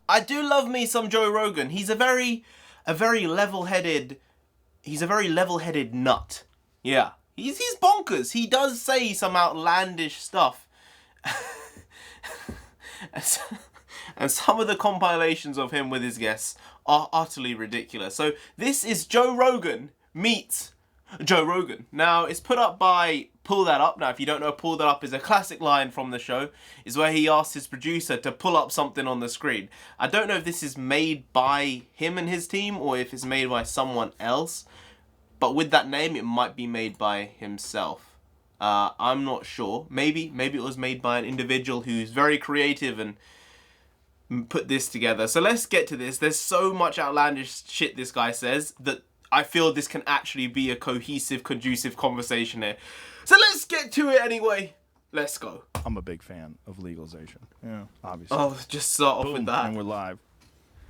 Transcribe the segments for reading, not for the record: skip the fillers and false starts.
I do love me some Joe Rogan. He's a very level-headed nut. Yeah. He's bonkers. He does say some outlandish stuff. And some of the compilations of him with his guests are utterly ridiculous. So this is Joe Rogan meets Joe Rogan. Now, it's put up by Pull That Up. Now, if you don't know, Pull That Up is a classic line from the show. Is where he asks his producer to pull up something on the screen. I don't know if this is made by him and his team or if it's made by someone else. But with that name, it might be made by himself. I'm not sure. Maybe it was made by an individual who's very creative and put this together. So let's get to this. There's so much outlandish shit this guy says that I feel this can actually be a cohesive, conducive conversation here. So let's get to it anyway. Let's go. I'm a big fan of legalization. Yeah, obviously. Oh, just start off with that. And we're live.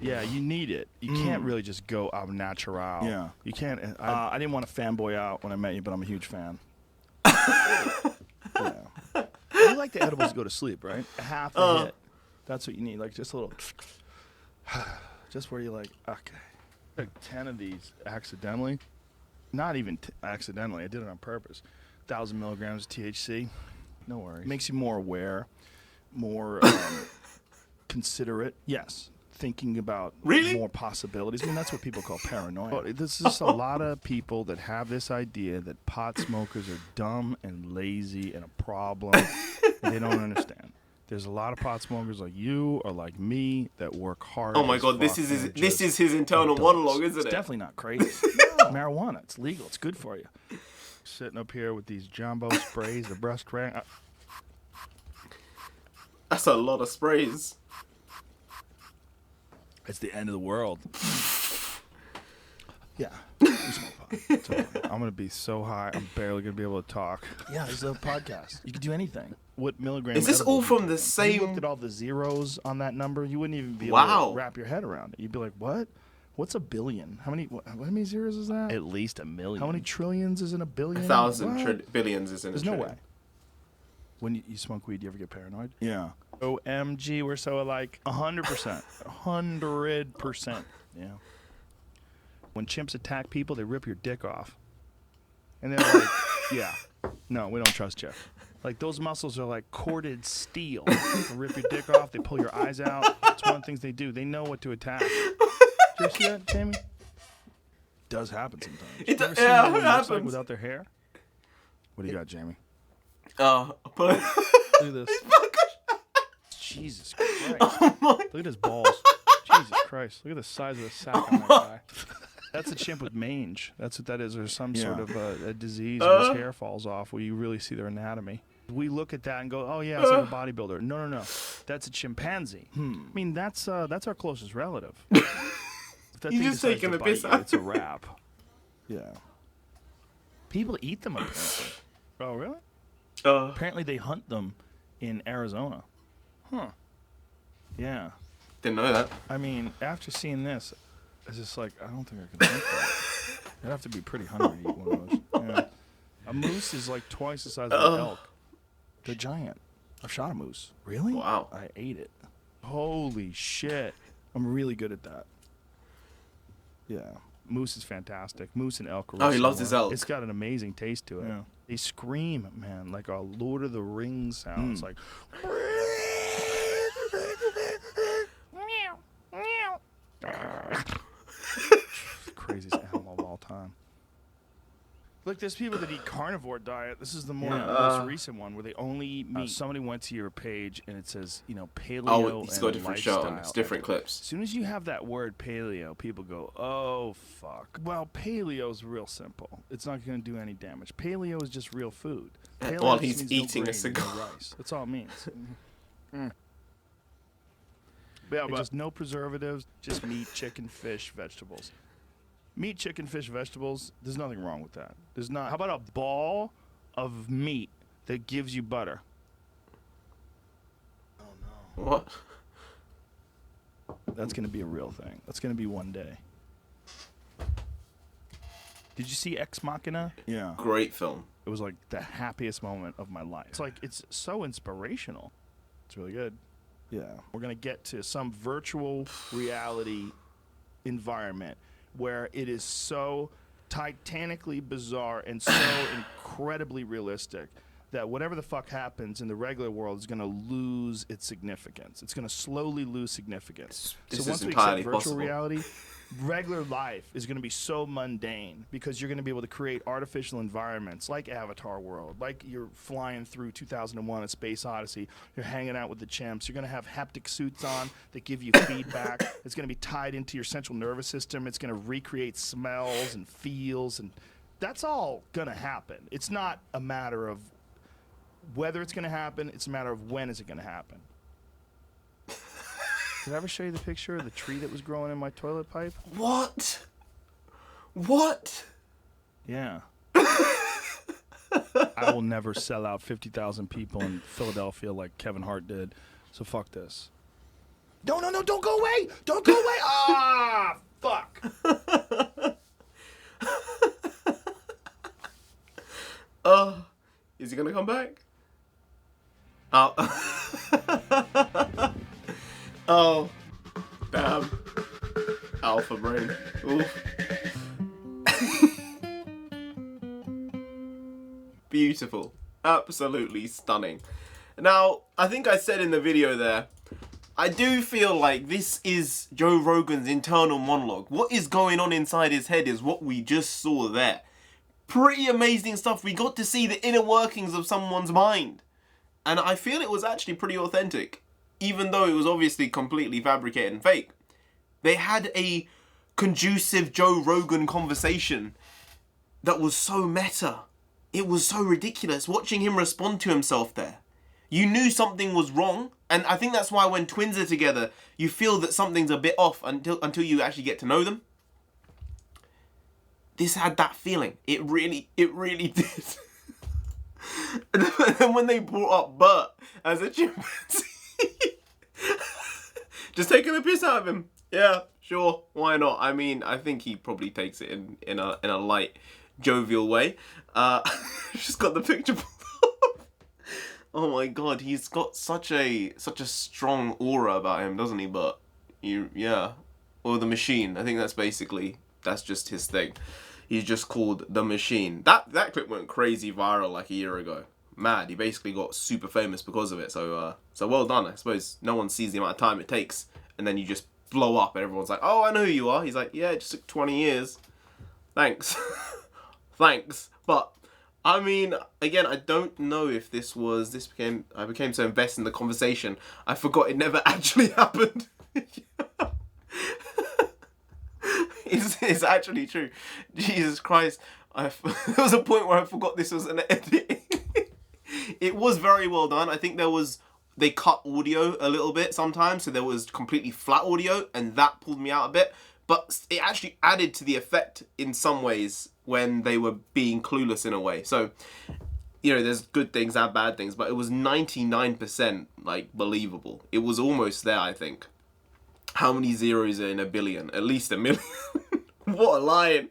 Yeah, you need it. You can't really just go au natural. Yeah. You can't. I didn't want to fanboy out when I met you, but I'm a huge fan. Yeah. You like the edibles to go to sleep, right? Half a hit. That's what you need. Like just a little. Just where you're like, okay. I took 10 of these accidentally. Not even accidentally. I did it on purpose. 1,000 milligrams of THC. No worries. Makes you more aware, more considerate. Yes. Thinking about more possibilities. I mean, that's what people call paranoia. This is a lot of people that have this idea that pot smokers are dumb and lazy and a problem. And they don't understand. There's a lot of pot smokers like you or like me that work hard. Oh my god, this is his internal monologue, isn't it? It's definitely not crazy. Marijuana, it's legal. It's good for you. Sitting up here with these jumbo sprays, the breast crank. That's a lot of sprays. It's the end of the world. Yeah. You smoke pot. It's okay. I'm going to be so high, I'm barely going to be able to talk. Yeah, this is a podcast. You can do anything. What milligram? Is this all from the same? If you looked at all the zeros on that number, you wouldn't even be able to wrap your head around it. You'd be like, what? What's a billion? How many zeros is that? At least a million. How many trillions is in a billion? 1,000 billions is in a trillion. There's no way. When you smoke weed, do you ever get paranoid? Yeah. OMG, we're so alike. 100%. 100%. Yeah. When chimps attack people, they rip your dick off. And they're like, yeah, no, we don't trust you. Like, those muscles are like corded steel. They rip your dick off. They pull your eyes out. It's one of the things they do. They know what to attack. Did you see that, Jamie? It does happen sometimes. It happens. Like without their hair? What do you got, Jamie? But Look at this. Jesus Christ. Look at his balls. Jesus Christ. Look at the size of the sack on that guy. That's a chimp with mange. That's what that is. There's some sort of a disease where his hair falls off where you really see their anatomy. We look at that and go, oh, yeah, it's like a bodybuilder. No. That's a chimpanzee. I mean, that's our closest relative. If that You're thing just decides taking to the bite piss you, out. it's a wrap. Yeah. People eat them, apparently. Oh, really? Apparently they hunt them in Arizona. Huh. Yeah. Didn't know that. I mean, after seeing this, it's just like, I don't think I can think that. I'd have to be pretty hungry to eat one of those. Yeah. A moose is like twice the size of an elk. They're giant. I've shot a moose. Really? Wow. I ate it. Holy shit. I'm really good at that. Yeah. Moose is fantastic. Moose and elk are really he loves his elk. It's got an amazing taste to it. Yeah. They scream, man, like a Lord of the Rings sound. It's like... Craziest animal of all time. Look, there's people that eat carnivore diet. This is the most recent one where they only eat meat. Somebody went to your page and it says, paleo Oh, it's got a and different lifestyle. show. It's different clips. As soon as you have that word paleo, people go, oh, fuck. Well, paleo's real simple. It's not going to do any damage. Paleo is just real food. Paleo While just he's means eating no a grain, cigar. no rice. That's all it means. Yeah, but just no preservatives, just meat, chicken, fish, vegetables. Meat, chicken, fish, vegetables, there's nothing wrong with that. There's not. How about a ball of meat that gives you butter? Oh, no. What? That's going to be a real thing. That's going to be one day. Did you see Ex Machina? Yeah. Great film. It was like the happiest moment of my life. It's like, it's so inspirational. It's really good. Yeah, we're going to get to some virtual reality environment where it is so titanically bizarre and so incredibly realistic that whatever the fuck happens in the regular world is going to lose its significance. It's going to slowly lose significance. This so once is we accept entirely virtual possible. reality, regular life is going to be so mundane because you're going to be able to create artificial environments like Avatar World, like you're flying through 2001: A Space Odyssey, you're hanging out with the chimps, you're going to have haptic suits on that give you feedback. It's going to be tied into your central nervous system. It's going to recreate smells and feels, and that's all going to happen. It's not a matter of whether it's going to happen, it's a matter of when is it going to happen. Did I ever show you the picture of the tree that was growing in my toilet pipe? What? What? Yeah. I will never sell out 50,000 people in Philadelphia like Kevin Hart did. So fuck this. No, don't go away! Don't go away! Ah, fuck! Is he gonna come back? Oh. Oh. Damn. Alpha brain. Oof. Beautiful. Absolutely stunning. Now, I think I said in the video there, I do feel like this is Joe Rogan's internal monologue. What is going on inside his head is what we just saw there. Pretty amazing stuff. We got to see the inner workings of someone's mind. And I feel it was actually pretty authentic. Even though it was obviously completely fabricated and fake. They had a conducive Joe Rogan conversation that was so meta. It was so ridiculous. Watching him respond to himself there. You knew something was wrong. And I think that's why when twins are together, you feel that something's a bit off until you actually get to know them. This had that feeling. It really did. And then when they brought up Bert as a chimpanzee, just taking the piss out of him. Yeah, sure, why not? I mean, I think he probably takes it in a light, jovial way. Just got the picture pulled up. Oh my god, he's got such a strong aura about him, doesn't he? But yeah, or the Machine. I think that's just his thing. He's just called the Machine. That clip went crazy viral like a year ago. Mad. He basically got super famous because of it. So well done. I suppose no one sees the amount of time it takes, and then you just blow up, and everyone's like, "Oh, I know who you are." He's like, "Yeah, it just took 20 years. Thanks, thanks." But I mean, again, I don't know if I became so invested in the conversation, I forgot it never actually happened. It's actually true. Jesus Christ. There was a point where I forgot this was an edit. It was very well done. I think they cut audio a little bit sometimes, so there was completely flat audio, and that pulled me out a bit. But it actually added to the effect in some ways when they were being clueless in a way. So, there's good things and bad things, but it was 99% believable. It was almost there, I think. How many zeros are in a billion? At least a million. What a line.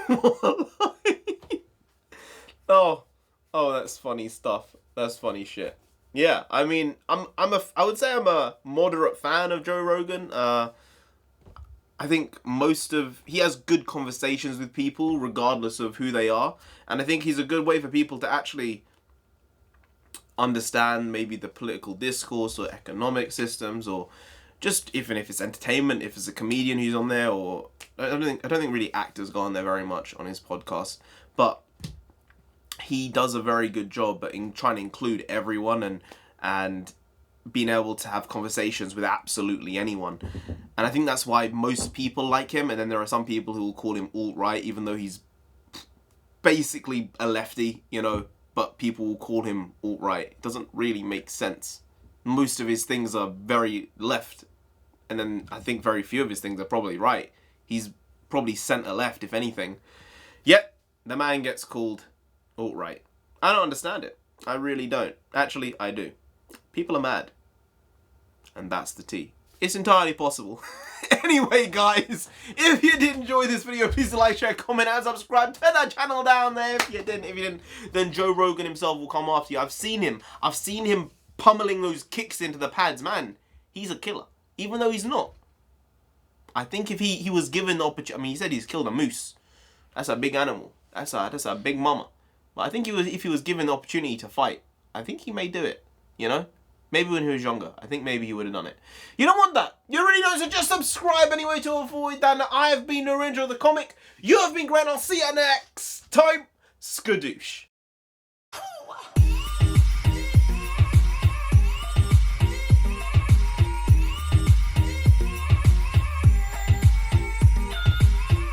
What a line. Oh, that's funny stuff. That's funny shit. Yeah, I mean, I would say I'm a moderate fan of Joe Rogan. I think he has good conversations with people regardless of who they are. And I think he's a good way for people to actually understand maybe the political discourse or economic systems, or just even if it's entertainment, if it's a comedian who's on there, or I don't think really actors go on there very much on his podcast, but he does a very good job in trying to include everyone and being able to have conversations with absolutely anyone. And I think that's why most people like him. And then there are some people who will call him alt-right, even though he's basically a lefty, but people will call him alt-right. It doesn't really make sense. Most of his things are very left, and then I think very few of his things are probably right. He's probably centre-left, if anything. Yet, the man gets called alt-right. I don't understand it. I really don't. Actually, I do. People are mad. And that's the tea. It's entirely possible. Anyway, guys, if you did enjoy this video, please like, share, comment, and subscribe to that channel down there. If you didn't, then Joe Rogan himself will come after you. I've seen him pummeling those kicks into the pads, man. he's a killer, even though he's not. I think if he was given the opportunity, I mean, he said he's killed a moose. That's a big animal. That's a big mama. But I think if he was given the opportunity to fight, I think he may do it. You know? Maybe when he was younger. I think maybe he would have done it. You don't want that. You already know, so just subscribe anyway to avoid that. I have been Narendra the Comic. You have been great. I'll see you next time. Skadoosh.